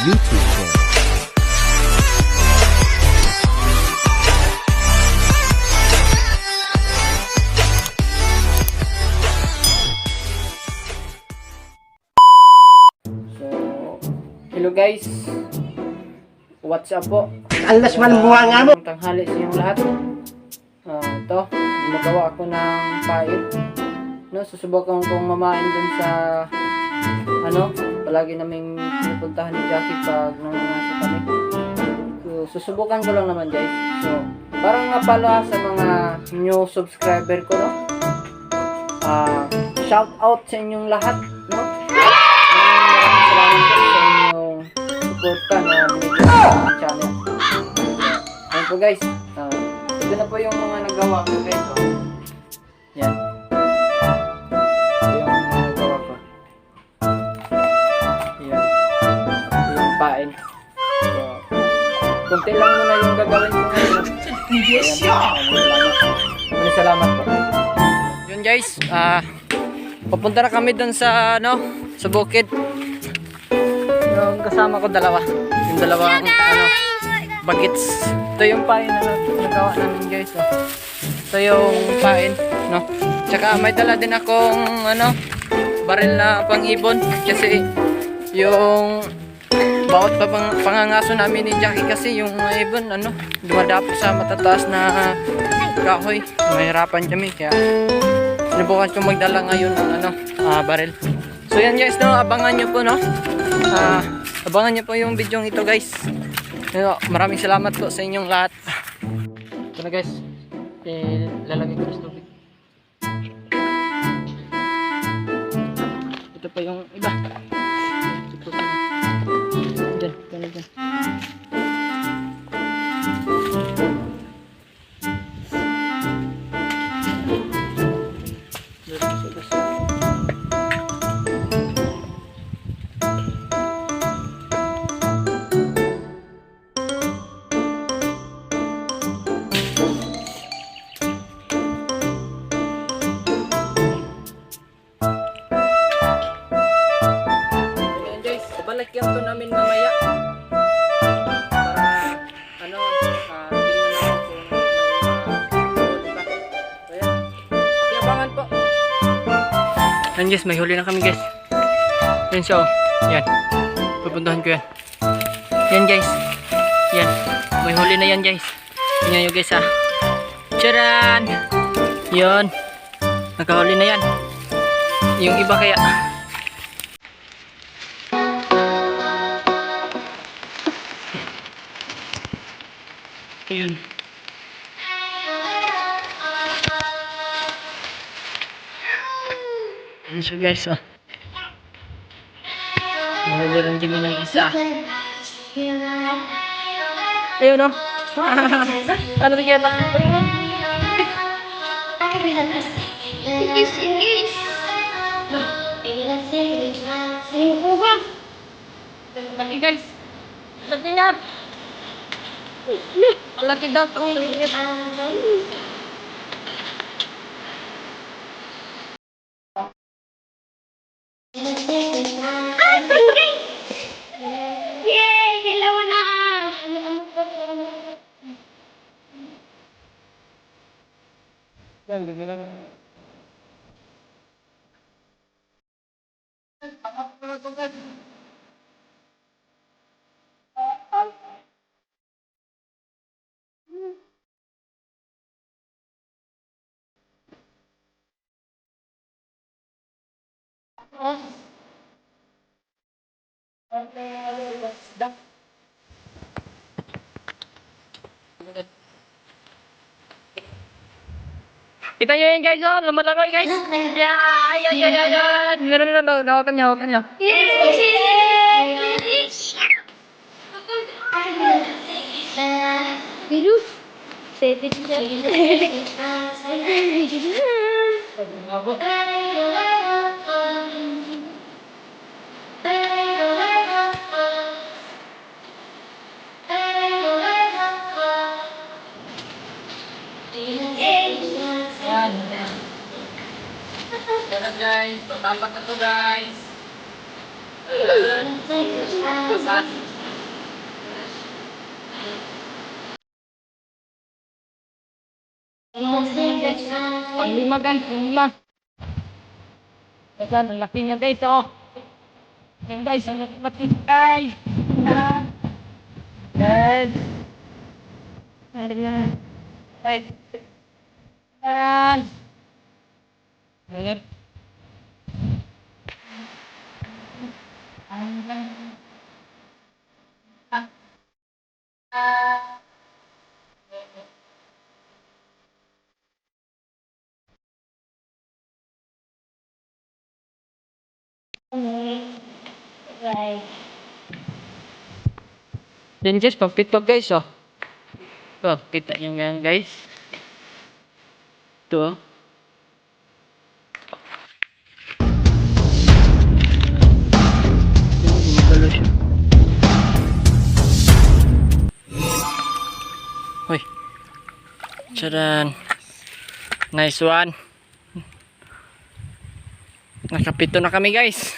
YouTube channel. Hello guys, what's up po? Alas man buha nga mo. Tanghali sa inyong lahat. Ito, gumagawa ako ng pain. No, susubukan kong mamain dun sa palagi naming pinupuntahan ni Jackie pag nangangasa kami. So, susubukan ko lang naman guys. So, parang napala sa mga new subscriber ko, no? Shout out sa inyong lahat, no? Maraming salamat po sa inyong suporta na binigyan sa channel. Ayun po guys, ito na po yung mga nagawa ko guys. Yan. Ito yung mga nagawa ko. Yan. Ito yung pain. So, kunti lang muna yung gagawin ko ngayon. Maraming salamat po. Yun guys, papunta na kami dun sa sa bukid. Yung kasama ko dalawa. Yung dalawang bagets. Ito yung pain na nagawa namin guys. Ito yung pain, no. Tsaka may dala din akong baril na pang-ibon kasi yung bawat pangangaso namin ni Jackie kasi yung ibon dumadapo sa matataas na kahoy. Mahirapan kami kaya sinubukan ko magdala ngayon ng baril. So yan guys, abangan nyo po, abangan nyo po yung video ito guys. Maraming salamat po sa inyong lahat. Ito na guys, lalagay ko sa tubig. Ito pa yung iba. Dyan. Balagyan to namin mamaya para tingnan natin kung diba? So yan, pakiabangan po. Yan guys, may huli na kami guys. Yan siya yan, pupuntahan ko yan. Yan guys, yan, may huli na yan guys. Tingnan nyo guys Charan! Yan, nakahuli na yan. Yung iba kaya ayun. So guys, nalagyan din mo ng isa. Ayun ano ba yan? Lagi guys, lagi yan. Laki daw itong liit. Yay! Dalawa na! Kita nyo yan guys, lumalaki guys. Yan. Hawakan nyo. Virus. Setin. Yan guys, tapak na to guys. Ang lima guys, ang lima. Ito, ang laki niya guys, oh. Yan guys, ang laki guys. Guys. Ayan. Guys. Ayan. Ayan. Right. Yan guys, pagpito guys, oh. Ito, kita nyo yan guys. Ito, oh. Gumagalaw siya. Hoy. Tcharan. Nice one. Nakapito na kami guys.